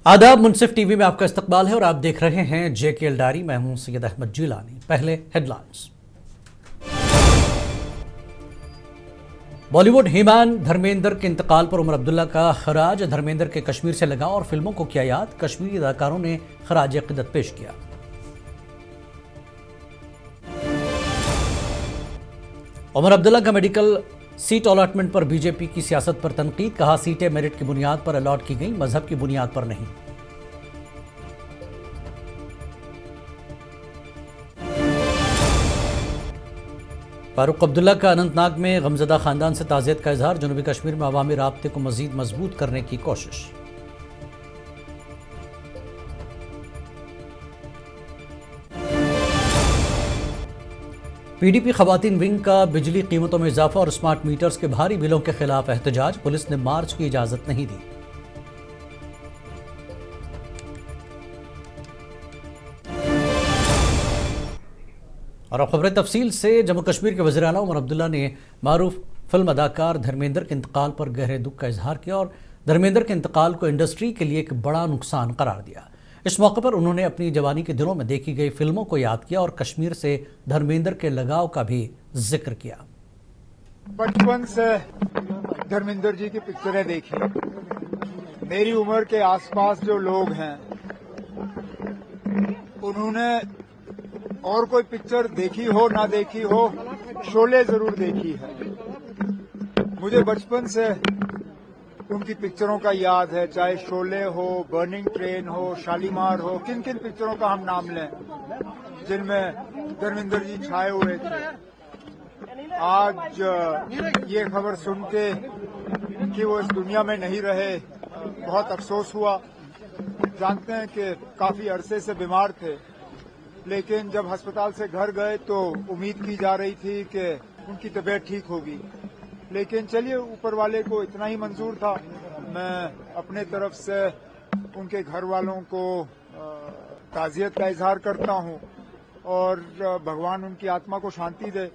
आदाब, मुनसिफ टीवी में आपका इस्तकबाल है और आप देख रहे हैं JKL डायरी। मैं हूं सैयद अहमद जिलानी। पहले हेडलाइंस। बॉलीवुड हीमैन धर्मेंद्र के इंतकाल पर उमर अब्दुल्ला का खराज। धर्मेंद्र के कश्मीर से लगाव और फिल्मों को किया याद, कश्मीरी अदाकारों ने खराज अकीदत पेश किया। उमर अब्दुल्ला का मेडिकल सीट अलॉटमेंट पर बीजेपी की सियासत पर तनकीद। कहा, सीटें मेरिट की बुनियाद पर अलॉट की गई, मजहब की बुनियाद पर नहीं। फारूक अब्दुल्ला का अनंतनाग में गमजदा खानदान से ताज़ियत का इजहार। जनूबी कश्मीर में अवामी राब्ते को मजीद मजबूत करने की कोशिश। PDP खवातीन विंग का बिजली कीमतों में इजाफा और स्मार्ट मीटर्स के भारी बिलों के खिलाफ एहतजाज। पुलिस ने मार्च की इजाजत नहीं दी। और अब खबरें तफसील से। जम्मू कश्मीर के वज़ीर आला उमर अब्दुल्ला ने मारूफ फिल्म अदाकार धर्मेंद्र के इंतकाल पर गहरे दुख का इजहार किया और धर्मेंद्र के इंतकाल को इंडस्ट्री के लिए एक बड़ा नुकसान करार दिया। इस मौके पर उन्होंने अपनी जवानी के दिनों में देखी गई फिल्मों को याद किया और कश्मीर से धर्मेंद्र के लगाव का भी जिक्र किया। बचपन से धर्मेंद्र जी की पिक्चरें देखी। मेरी उम्र के आसपास जो लोग हैं उन्होंने और कोई पिक्चर देखी हो ना देखी हो, शोले जरूर देखी है। मुझे बचपन से उनकी पिक्चरों का याद है, चाहे शोले हो, बर्निंग ट्रेन हो, शालीमार हो। किन किन पिक्चरों का हम नाम लें जिनमें धर्मेंद्र जी छाए हुए थे। आज ये खबर सुन के कि वो इस दुनिया में नहीं रहे, बहुत अफसोस हुआ। जानते हैं कि काफी अरसे से बीमार थे, लेकिन जब अस्पताल से घर गए तो उम्मीद की जा रही थी कि उनकी तबीयत ठीक होगी। लेकिन चलिए, ऊपर वाले को इतना ही मंजूर था। मैं अपने तरफ से उनके घर वालों को ताज़ियत का इजहार करता हूं और भगवान उनकी आत्मा को शांति दे।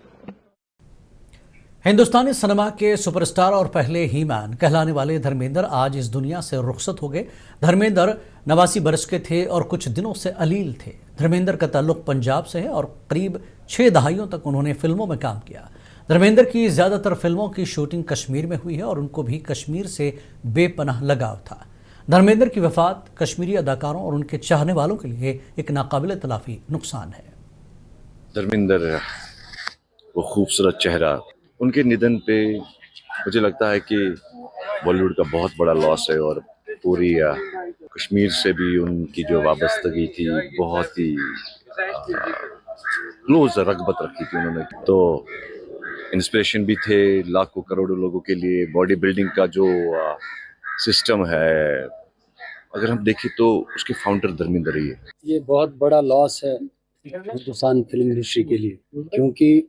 हिंदुस्तानी सिनेमा के सुपरस्टार और पहले हीमैन कहलाने वाले धर्मेंद्र आज इस दुनिया से रुखसत हो गए। धर्मेंद्र 89 बरस के थे और कुछ दिनों से अलील थे। धर्मेंद्र का ताल्लुक पंजाब से है और करीब 6 दहाइयों तक उन्होंने फिल्मों में काम किया। धर्मेंद्र की ज़्यादातर फिल्मों की शूटिंग कश्मीर में हुई है और उनको भी कश्मीर से बेपनाह लगाव था। धर्मेंद्र की वफात कश्मीरी अदाकारों और उनके चाहने वालों के लिए एक नाकाबिल तलाफी नुकसान है। धर्मेंद्र, वो खूबसूरत चेहरा, उनके निधन पे मुझे लगता है कि बॉलीवुड का बहुत बड़ा लॉस है और पूरी कश्मीर से भी उनकी जो वाबस्तगी थी, बहुत ही क्लोज रगबत रखी थी उन्होंने। तो इंस्पिरेशन भी थे लाखों करोड़ों लोगों के लिए। बॉडी बिल्डिंग का जो सिस्टम है, अगर हम देखें तो उसके फाउंडर धर्मेंद्र ही है। ये बहुत बड़ा लॉस है हिंदुस्तान फिल्म हिस्ट्री के लिए, क्योंकि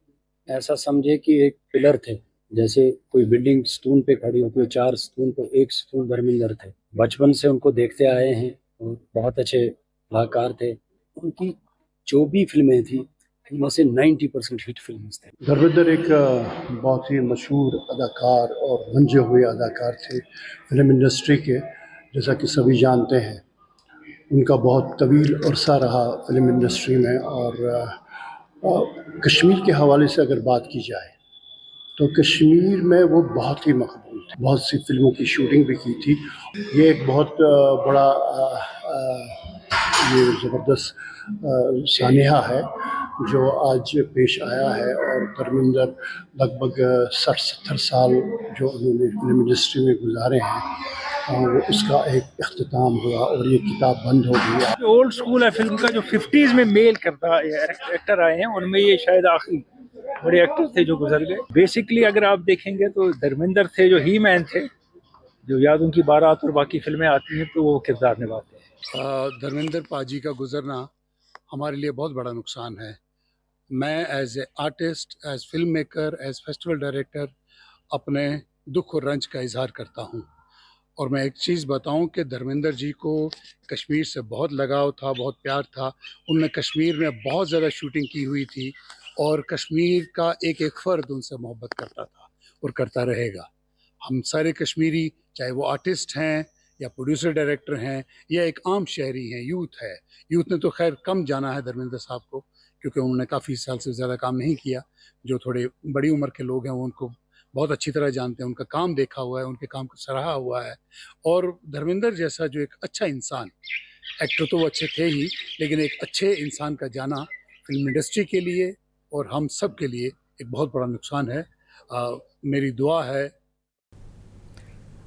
ऐसा समझे कि एक पिलर थे। जैसे कोई बिल्डिंग स्टून पे खड़ी होती है, 4 स्टून पे एक स्टून धर्मेंद्र थे। बचपन से उनको देखते आए हैं और बहुत अच्छे कलाकार थे। उनकी जो भी फिल्में थी उनमें से 90% हिट फिल्में थे। धर्मेंद्र एक बहुत ही मशहूर अदाकार और मंजे हुए अदाकार थे फिल्म इंडस्ट्री के, जैसा कि सभी जानते हैं। उनका बहुत तवील अरसा रहा फिल्म इंडस्ट्री में। और कश्मीर के हवाले से अगर बात की जाए तो कश्मीर में वो बहुत ही मकबूल थे। बहुत सी फिल्मों की शूटिंग भी की थी। ये एक बहुत बड़ा ये ज़बरदस्त सानिया है जो आज पेश आया है। और धर्मेंद्र लगभग 60-70 साल जो उन्होंने फिल्म इंडस्ट्री में गुजारे हैं, वो उसका एक इख्तिताम हुआ और ये किताब बंद हो गई। ओल्ड स्कूल है फिल्म का, जो 50s में मेल करता एक्टर आए हैं, उनमें ये शायद आखिरी बड़े एक्टर थे जो गुजर गए। बेसिकली अगर आप देखेंगे तो धर्मेंद्र थे जो ही मैन थे, जो याद उनकी बारात और बाकी फिल्में आती हैं तो वो किरदार निभाते हैं। धर्मेंद्र पाजी का गुजरना हमारे लिए बहुत बड़ा नुकसान है। मैं as a artist, as film maker, as festival director अपने दुख और रंज का इजहार करता हूँ। और मैं एक चीज़ बताऊं कि धर्मेंद्र जी को कश्मीर से बहुत लगाव था, बहुत प्यार था। उन्होंने कश्मीर में बहुत ज़्यादा शूटिंग की हुई थी और कश्मीर का एक एक फ़र्द उनसे मोहब्बत करता था और करता रहेगा। हम सारे कश्मीरी, चाहे वो आर्टिस्ट हैं या प्रोड्यूसर डायरेक्टर हैं या एक आम शहरी हैं, यूथ है। यूथ ने तो खैर कम जाना है धर्मेंद्र साहब को, क्योंकि उन्होंने काफ़ी साल से ज़्यादा काम नहीं किया। जो थोड़े बड़ी उम्र के लोग हैं वो उनको बहुत अच्छी तरह जानते हैं, उनका काम देखा हुआ है, उनके काम को सराहा हुआ है। और धर्मेंद्र जैसा जो एक अच्छा इंसान, एक्टर तो वो अच्छे थे ही, लेकिन एक अच्छे इंसान का जाना फिल्म इंडस्ट्री के लिए और हम सब के लिए एक बहुत बड़ा नुकसान है। मेरी दुआ है।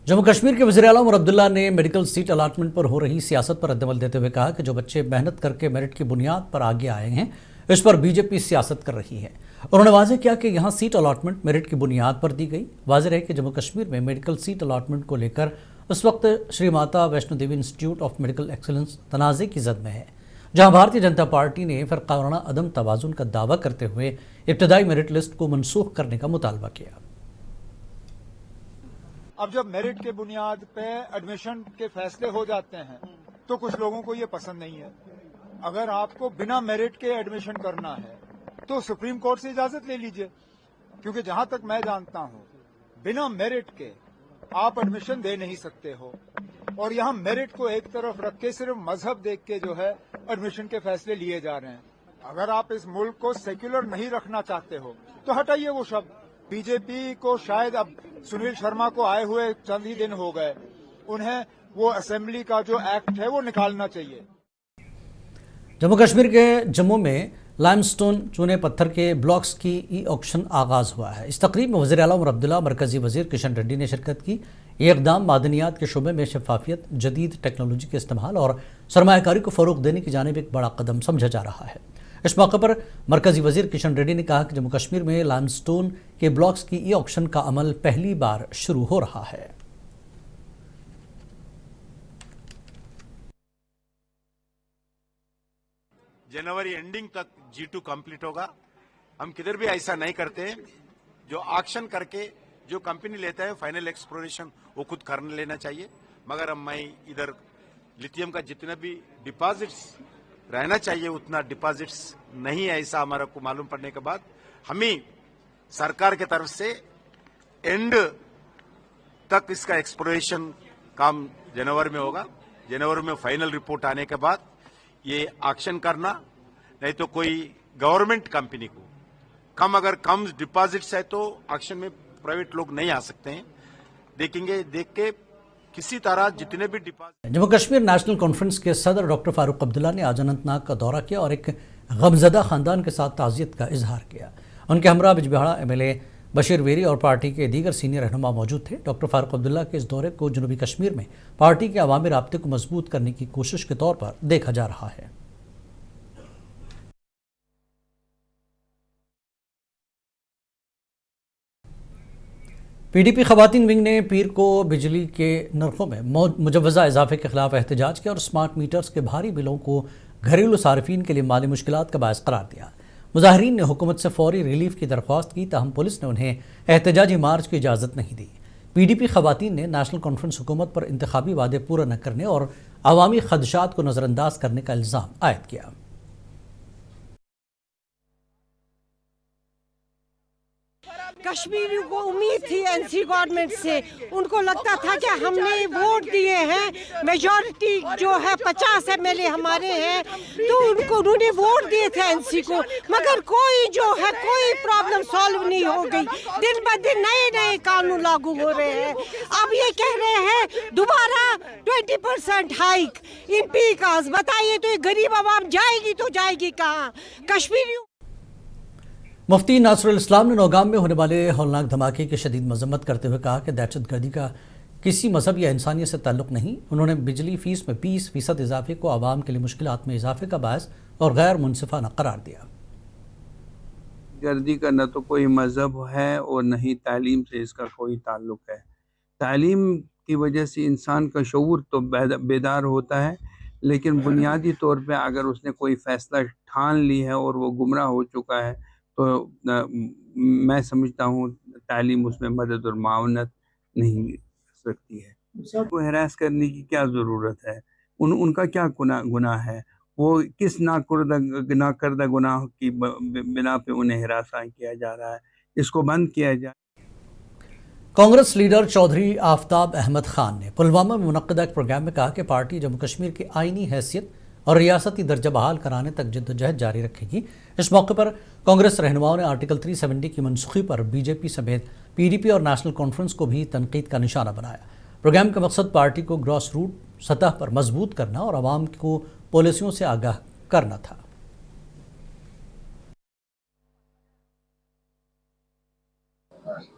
जम्मू कश्मीर के वज़ीर आला उमर अब्दुल्ला ने मेडिकल सीट अलाटमेंट पर हो रही सियासत पर रद्दमल देते हुए कहा कि जो बच्चे मेहनत करके मेरिट की बुनियाद पर आगे आए हैं, इस पर बीजेपी सियासत कर रही है। उन्होंने वाज़ेह किया कि यहाँ सीट अलाटमेंट मेरिट की बुनियाद पर दी गई। वाज़ेह है कि जम्मू कश्मीर में मेडिकल सीट अलाटमेंट को लेकर उस वक्त Shri Mata Vaishno Devi institute of medical excellence तनाज़े की जद में है, जहाँ भारतीय जनता पार्टी ने फ़िरक़ावाराना अदम तवाज़ुन का दावा करते हुए इब्तदाई मेरिट लिस्ट को मनसूख करने का मुतालबा किया। अब जब मेरिट के बुनियाद पे एडमिशन के फैसले हो जाते हैं तो कुछ लोगों को ये पसंद नहीं है। अगर आपको बिना मेरिट के एडमिशन करना है तो सुप्रीम कोर्ट से इजाजत ले लीजिए, क्योंकि जहां तक मैं जानता हूं बिना मेरिट के आप एडमिशन दे नहीं सकते हो। और यहां मेरिट को एक तरफ रख के सिर्फ मजहब देख के जो है एडमिशन के फैसले लिए जा रहे हैं। अगर आप इस मुल्क को सेक्युलर नहीं रखना चाहते हो तो हटाइए वो शब्द। बीजेपी को शायद अब सुनील शर्मा को आए हुए चंद ही दिन हो गए, उन्हें वो असेंबली का जो एक्ट है वो निकालना चाहिए। जम्मू कश्मीर के जम्मू में लाइमस्टोन चूने पत्थर के ब्लॉक्स की ई ऑक्शन आगाज हुआ है। इस तकरीब में वज़ीर आला उमर अब्दुल्ला, मरकजी वज़ीर किशन रेड्डी ने शिरकत की। ये इक़दाम मादनियात के शोबे में शफाफियत, जदीद टेक्नोलॉजी के इस्तेमाल और सरमायाकारी को फ़रोग़ देने की जानिब एक बड़ा कदम समझा जा रहा है। इस मौके पर मरकजी वज़ीर किशन रेड्डी ने कहा कि जम्मू कश्मीर में लाइमस्टोन के ब्लॉक्स की ई ऑक्शन का अमल पहली बार शुरू हो रहा है। जनवरी एंडिंग तक G2 कंप्लीट होगा। हम किधर भी ऐसा नहीं करते, जो ऑक्शन करके जो कंपनी लेता है फाइनल एक्सप्लोरेशन वो खुद करने लेना चाहिए। मगर मैं इधर लिथियम का जितना भी डिपॉजिट्स रहना चाहिए उतना डिपॉजिट्स नहीं है, ऐसा हमारा को मालूम पड़ने के बाद हमें सरकार की तरफ से एंड तक इसका एक्सप्लोरेशन काम जनवरी में होगा। जनवरी में फाइनल रिपोर्ट आने के बाद ये ऑक्शन करना, नहीं तो कोई गवर्नमेंट कंपनी को अगर कम डिपॉजिट्स है तो ऑक्शन में प्राइवेट लोग नहीं आ सकते हैं। देखेंगे, देख के किसी तरह जितने भी deposit. Jammu Kashmir national conference के सदर डॉक्टर फारूक अब्दुल्ला ने आज अनंतनाग का दौरा किया और एक गमजदा खानदान के साथ ताज़ियत का इजहार किया। उनके हमरा बिजबिहाड़ा MLA बशीर वेरी और पार्टी के दीगर सीनियर रहनुमा मौजूद थे। डॉक्टर फारूक अब्दुल्ला के इस दौरे को जनूबी कश्मीर में पार्टी के अवामी राब्ते को मजबूत करने की कोशिश के तौर पर देखा जा रहा है। PDP खवातीन विंग ने पीर को बिजली के नरखों में मुजव्वज़ा इजाफे के खिलाफ एहतजाज किया और स्मार्ट मीटर्स के भारी बिलों को घरेलू सार्फिन के लिए माली मुश्किलात का बायस करार दिया। मुजाहिरीन ने हुकूमत से फौरी रिलीफ की दरख्वास्त की, ताहम पुलिस ने उन्हें एहतजाजी मार्च की इजाज़त नहीं दी। PDP खवातीन ने नेशनल कॉन्फ्रेंस हुकूमत पर इंतखाबी वादे पूरा न करने और अवामी खदशात को नज़रअंदाज करने का इल्ज़ाम आयद किया। कश्मीरियों को उम्मीद थी NC गवर्नमेंट से, उनको लगता था कि हमने वोट दिए हैं, मेजॉरिटी जो है 50 MLA हमारे हैं, तो उन्होंने वोट दिए थे NC को, मगर कोई जो है कोई प्रॉब्लम सॉल्व नहीं हो गई। दिन ब दिन नए नए कानून लागू हो रहे हैं। अब ये कह रहे हैं दोबारा 20% हाइक इन पीकास। बताइए तो ये गरीब आवाम जाएगी तो जाएगी कहाँ? कश्मीरियों। मुफ्ती नासरुल इस्लाम ने नौगाम में होने वाले हौलनाक धमाके की शदीद मजम्मत करते हुए कहा कि दहशतगर्दी का किसी मजहब या इंसानियत से ताल्लुक़ नहीं। उन्होंने बिजली फीस में 20% इजाफे को आवाम के लिए मुश्किलात में इजाफे का बायस और गैर मुनसिफाना करार दिया। गर्दी का न तो कोई मजहब है और न ही तालीम से इसका कोई ताल्लुक़ है। तालीम की वजह से इंसान का शऊर तो बेदार होता है, लेकिन बुनियादी तौर पे अगर उसने कोई फ़ैसला ठान ली है और वो गुमराह हो चुका है तो मैं समझता हूँ तालीम उसमें मदद और मावनत नहीं कर सकती है। सबको हरास करने की क्या ज़रूरत है? उनका क्या गुनाह है? वो किस नाकर्दा गुनाह की बिना पे उन्हें हरासा किया जा रहा है? इसको बंद किया जाए। कांग्रेस लीडर चौधरी आफ्ताब अहमद खान ने पुलवामा में मुनक्किदा एक प्रोग्राम में कहा कि पार्टी जम्मू कश्मीर की आईनी हैसियत और रियासती दर्जा बहाल कराने तक जद्दोजहद जारी रखेगी। इस मौके पर कांग्रेस रहनुमाओं ने आर्टिकल 370 की मनसूखी पर बीजेपी समेत पीडीपी और नेशनल कॉन्फ्रेंस को भी तनकीद का निशाना बनाया। प्रोग्राम का मकसद पार्टी को ग्रॉस रूट सतह पर मजबूत करना और आवाम को पॉलिसियों से आगाह करना था।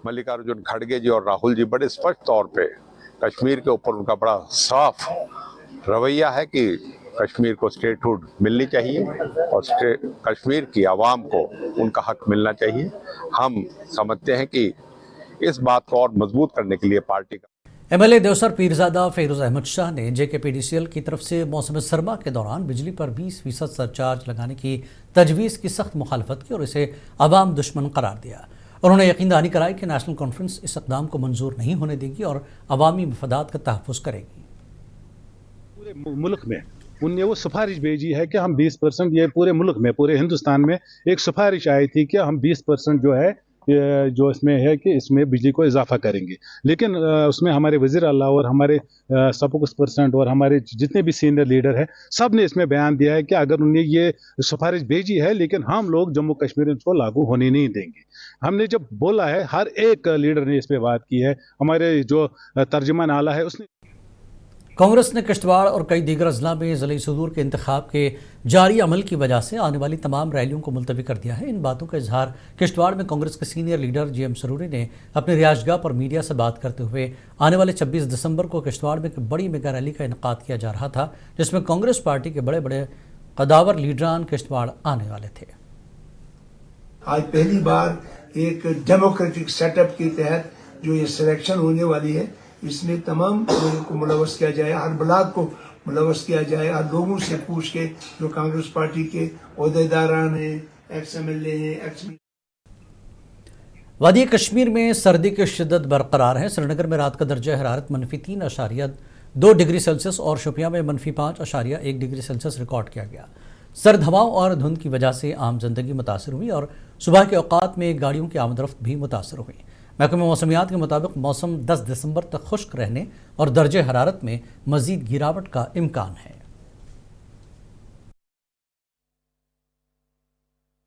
मल्लिकार्जुन खड़गे जी और राहुल जी बड़े स्पष्ट तौर पे कश्मीर के ऊपर उनका बड़ा साफ रवैया है कि कश्मीर को स्टेटहुड मिलनी चाहिए और कश्मीर की आवाम को उनका हक मिलना चाहिए। हम समझते हैं कि इस बात को और मजबूत करने के लिए पार्टी का एमएलए देवसर पीरजादा फेरोज अहमद शाह ने जेकेपीडीसीएल की तरफ से मौसम सरमा के दौरान बिजली पर 20% सरचार्ज लगाने की तजवीज़ की सख्त मुखालफत की और इसे अवाम दुश्मन करार दिया। उन्होंने यकीन दहानी कराई कि नेशनल कॉन्फ्रेंस इस इक़दाम को मंजूर नहीं होने देगी और अवामी मफादात का तहफ़्फ़ुज़ करेगी। पूरे मुल्क में उनने वो सिफारिश भेजी है कि हम 20%, ये पूरे मुल्क में पूरे हिंदुस्तान में एक सिफारिश आई थी कि हम 20% जो है जो इसमें है कि इसमें बिजली को इजाफा करेंगे, लेकिन उसमें हमारे वज़ीर आला और हमारे स्पोक्सपर्सन और हमारे जितने भी सीनियर लीडर हैं सब ने इसमें बयान दिया है कि अगर उन्हें ये सिफारिश भेजी है लेकिन हम लोग जम्मू कश्मीर इसको लागू होने नहीं देंगे। हमने जब बोला है, हर एक लीडर ने इस पर बात की है, हमारे जो तर्जुमान आला है उसने। कांग्रेस ने किश्तवाड़ और कई दीगर अजला में ज़िले सदूर के इंतखाब के जारी अमल की वजह से आने वाली तमाम रैलियों को मुलतवी कर दिया है। इन बातों का इजहार किश्तवाड़ में कांग्रेस के सीनियर लीडर जीएम सरूरी ने अपने रिहायशगाह पर मीडिया से बात करते हुए आने वाले 26 दिसंबर को किश्तवाड़ में एक बड़ी मेगा रैली का इनेकाद किया जा रहा था, जिसमें कांग्रेस पार्टी के बड़े बड़े कदावर लीडरान किश्तवाड़ आने वाले थे। आज पहली बार एक डेमोक्रेटिक सेटअप के तहत जो ये सिलेक्शन होने वाली है, इसमें तमाम लोगों को मुलव्वस किया जाए, हर ब्लॉक को मुलव्वस किया जाए, हर लोगों से पूछ के जो कांग्रेस पार्टी के ओहदेदारान हैं, एक्स एमएलए हैं, एक्स। वादी कश्मीर में सर्दी की शिद्दत बरकरार है। श्रीनगर में रात का दर्जा हरारत -3.2 डिग्री सेल्सियस और शोपियां में -5.1 डिग्री सेल्सियस रिकॉर्ड किया गया। सर्द हवाओं और धुंध की वजह से आम जिंदगी मुतासर हुई और सुबह के औकात में गाड़ियों की आमदरफ्त भी मुतासर हुई। महकमे मौसमियात के मुताबिक मौसम 10 दिसंबर तक खुश्क रहने और दर्जे हरारत में मजीद गिरावट का इम्कान है।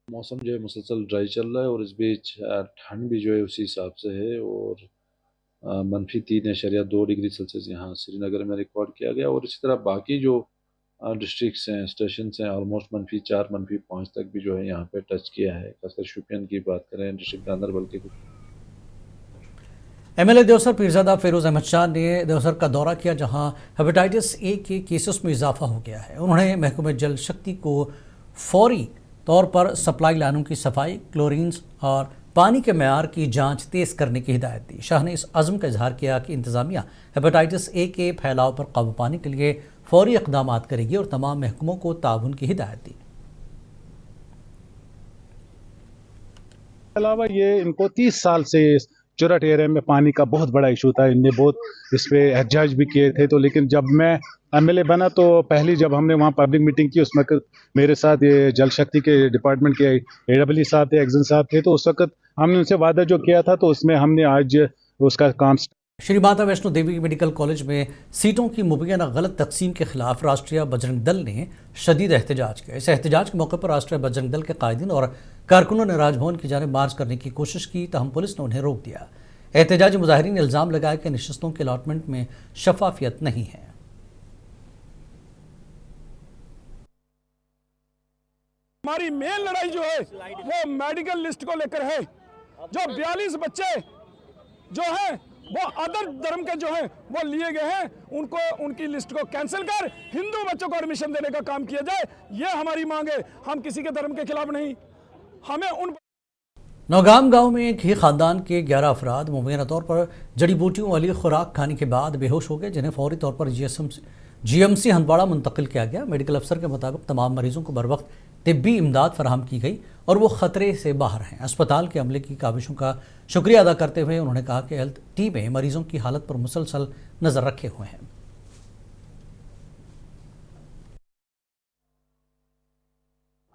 मौसम जो है मुसलसल ड्राई चल रहा है और इस बीच ठंड भी जो है उसी हिसाब से है और -3.2 डिग्री सेल्सियस यहाँ श्रीनगर में रिकॉर्ड किया गया और इसी तरह बाकी जो डिस्ट्रिक्ट्स हैं, स्टेशन हैं, ऑलमोस्ट -4, -5 तक भी जो है यहाँ पे टच किया है। खासकर शोपियान की बात करें, डिस्ट्रिक्ट गांधरबल की। एमएलए देवसर पीरजादा फेरोज अहमद शाह ने देवसर का दौरा किया, जहां हेपेटाइटिस ए के केसेस में इजाफा हो गया है। उन्होंने महकमे जल शक्ति को फौरी तौर पर सप्लाई लाइनों की सफाई, क्लोरीन्स और पानी के मेयार की जांच तेज़ करने की हिदायत दी। शाह ने इस अज़्म का इजहार किया कि इंतज़ामिया हेपेटाइटिस ए के फैलाव पर काबू पाने के लिए फौरी इक़दाम करेगी और तमाम महकमों को ताउन की हिदायत दी। अलावा ये इनको 30 साल से चुरट एरिया में पानी का बहुत बड़ा इशू था, इनने बहुत इस पे एहतजाज भी किए थे। तो लेकिन जब मैं एमएलए बना तो पहली जब हमने वहाँ पब्लिक मीटिंग की, उस वक्त मेरे साथ ये जल शक्ति के डिपार्टमेंट के एडब्ल्यू साहब थे, एक्जन साहब थे, तो उस वक्त हमने उनसे वादा जो किया था तो उसमें हमने आज उसका काम। श्री माता वैष्णो देवी मेडिकल कॉलेज में सीटों की मुबैना गलत तकसीम के खिलाफ राष्ट्रीय बजरंग दल ने शदीद एहतजाज किया। इस एहतजाज के मौके पर राष्ट्रीय बजरंग दल के कायदीन और कारकुनों ने राजभवन की जानिब मार्च करने की कोशिश की, तहम पुलिस ने उन्हें रोक दिया। एहतजाजी मुजाहिरीन ने इल्ज़ाम लगाया कि नशिस्तों के अलॉटमेंट में शफाफियत नहीं है। हमारी मेन लड़ाई जो है वो मेडिकल लिस्ट को लेकर है। जो 42 बच्चे जो हैं वो अदर धर्म के जो हैं वो लिए गए हैं, उनको उनकी लिस्ट को कैंसिल कर हिंदू बच्चों को एडमिशन देने का काम किया जाए, ये हमारी मांग है। हम किसी के धर्म के खिलाफ नहीं। हमें उन नौगाम गांव में एक ही खानदान के 11 अफराद मुबैना तौर पर जड़ी बूटियों वाली खुराक खाने के बाद बेहोश हो गए, जिन्हें फौरी तौर पर जीएमसी हंदवाड़ा मुंतकिल किया गया। मेडिकल अफसर के मुताबिक तमाम मरीजों को बर वक्त तिब्बी इमदाद फराहम की गई और वो ख़तरे से बाहर हैं। अस्पताल के अमले की काविशों का शुक्रिया अदा करते हुए उन्होंने कहा कि हेल्थ टीमें मरीजों की हालत पर मुसलसल नज़र रखे हुए हैं।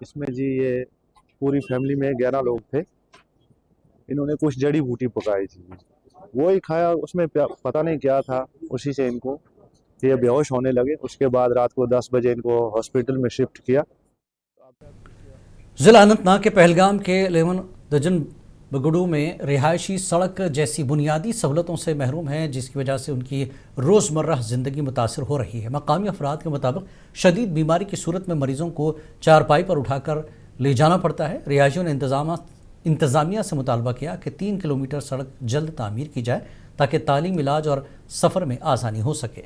इसमें जी ये पूरी फैमिली में 11 लोग थे। इन्होंने कुछ जड़ी बूटी पकाई थी, वो ही खाया, उसमें पता नहीं क्या था, उसी से इनको ये बेहोश होने लगे। उसके बाद रात को 10 बजे इनको हॉस्पिटल में शिफ्ट किया। जिला अनंतनाग के पहलगाम के 11 दर्जन बगड़ू में रिहायशी सड़क जैसी बुनियादी सहूलतों से महरूम हैं, जिसकी वजह से उनकी रोज़मर्रा ज़िंदगी मुतासर हो रही है। मकामी अफराद के मुताबिक शदीद बीमारी की सूरत में मरीजों को चारपाई पर उठाकर ले जाना पड़ता है। रिहायशियों ने इंतज़ामिया से मुतालबा किया कि 3 किलोमीटर सड़क जल्द तामीर की जाए ताकि तालीम, इलाज और सफ़र में आसानी हो सके।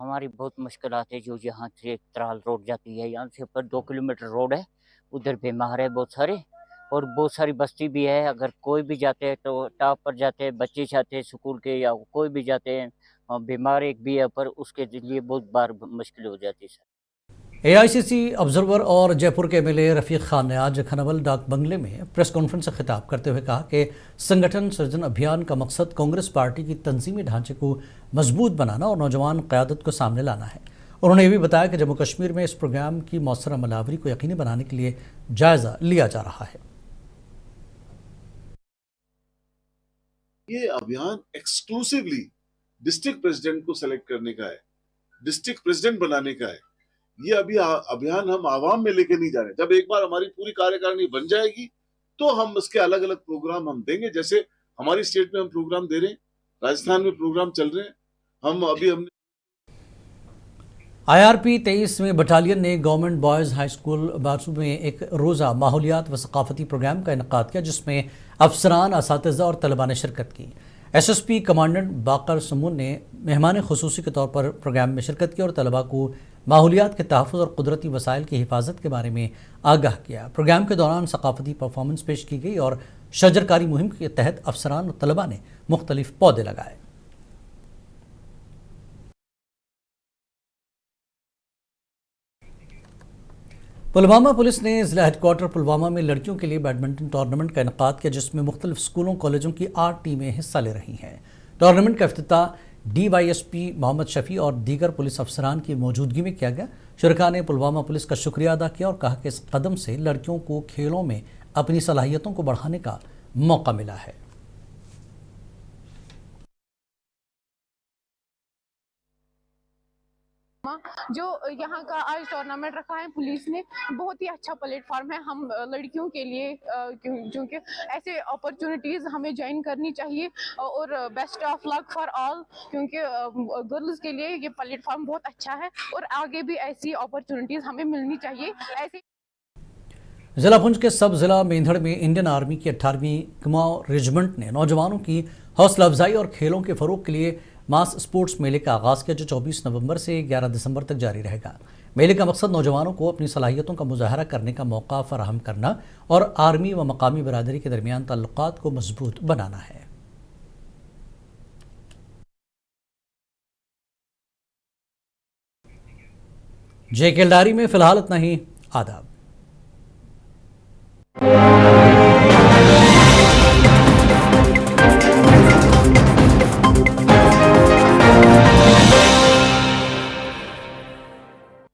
हमारी बहुत मुश्किलात है जो यहाँ से त्राल रोड जाती है, यहाँ से ऊपर 2 किलोमीटर रोड है, उधर बीमार है बहुत सारे और बहुत सारी बस्ती भी है। अगर कोई भी जाते हैं तो टॉप पर जाते हैं, बच्चे जाते हैं स्कूल के या कोई भी जाते हैं, बीमार एक भी है पर उसके लिए बहुत बार मुश्किल हो जाती है सर। AICC ऑब्जर्वर और जयपुर के MLA रफ़ीक खान ने आज खनावल डाक बंगले में प्रेस कॉन्फ्रेंस से खिताब करते हुए कहा कि संगठन सृजन अभियान का मकसद कांग्रेस पार्टी की तंजीमी ढांचे को मजबूत बनाना और नौजवान क़यादत को सामने लाना है। उन्होंने ये भी बताया कि जम्मू कश्मीर में इस प्रोग्राम की मौसर अमलावरी को यकीनी बनाने के लिए जायज़ा लिया जा रहा है। ये अभियान एक्सक्लूसिवली डिस्ट्रिक्ट प्रेसिडेंट को सेलेक्ट करने का है, डिस्ट्रिक्ट प्रेसिडेंट बनाने का है। ये अभी अभियान हम आवाम में लेके नहीं जा रहे। जब एक बार हमारी पूरी कार्यकारिणी बन जाएगी तो हम उसके अलग अलग प्रोग्राम हम देंगे। जैसे हमारी स्टेट में हम प्रोग्राम दे रहे हैं, राजस्थान में प्रोग्राम चल रहे हैं। हमने IRP 23वीं बटालियन ने government boys high school Basu में एक रोज़ा माहौलियात व सकाफती प्रोग्राम का इनेकाद किया, जिसमें अफसरान, असातिज़ा और तलबा ने शिरकत की। SSP कमांडेंट बाकर समून ने मेहमान खुसूसी के तौर पर प्रोग्राम में शिरकत की और तलबा को माहौलियात के तहफ़्फ़ुज़ और कुदरती वसाइल की हिफाजत के बारे में आगाह किया। प्रोग्राम के दौरान सकाफती परफॉर्मेंस पेश की गई और शजरकारी मुहिम के तहत अफसरान और तलबा ने मुख्तलिफ पौधे लगाए। पुलवामा पुलिस ने ज़िला हेडक्वार्टर पुलवामा में लड़कियों के लिए बैडमिंटन टूर्नामेंट का इनेकाद किया, जिसमें मुख्तलिफ स्कूलों कॉलेजों की 8 टीमें हिस्सा ले रही हैं। टूर्नामेंट का इफ्तिताह DYSP मोहम्मद शफी और दीगर पुलिस अफसरान की मौजूदगी में किया गया। शुरका ने पुलवामा पुलिस का शुक्रिया अदा किया और कहा कि इस कदम से लड़कियों को खेलों में अपनी सलाहियतों को बढ़ाने का मौका मिला है। जो यहाँ का आज टूर्नामेंट रखा है पुलिस ने, बहुत ही अच्छा प्लेटफॉर्म है हम लड़कियों के लिए, क्योंकि ऐसे अपॉर्चुनिटीज़ हमें ज्वाइन करनी चाहिए और best of luck for all, क्योंकि गर्ल्स के लिए ये प्लेटफॉर्म बहुत अच्छा है और आगे भी ऐसी अपॉर्चुनिटीज़ हमें मिलनी चाहिए। ऐसे जिला पुंछ के सब जिला मेंढड़ में इंडियन आर्मी की 18वीं कुमाऊं रेजिमेंट ने नौजवानों की हौसला अफजाई और खेलों के फरोग के लिए मास स्पोर्ट्स मेले का आगाज़ किया, जो 24 नवंबर से 11 दिसंबर तक जारी रहेगा। मेले का मकसद नौजवानों को अपनी सलाहियतों का मुजाहरा करने का मौका फराहम करना और आर्मी व मकामी बरादरी के दरमियान ताल्लुकात को मजबूत बनाना है। JKLDARI में फिलहाल इतना ही। आदाब।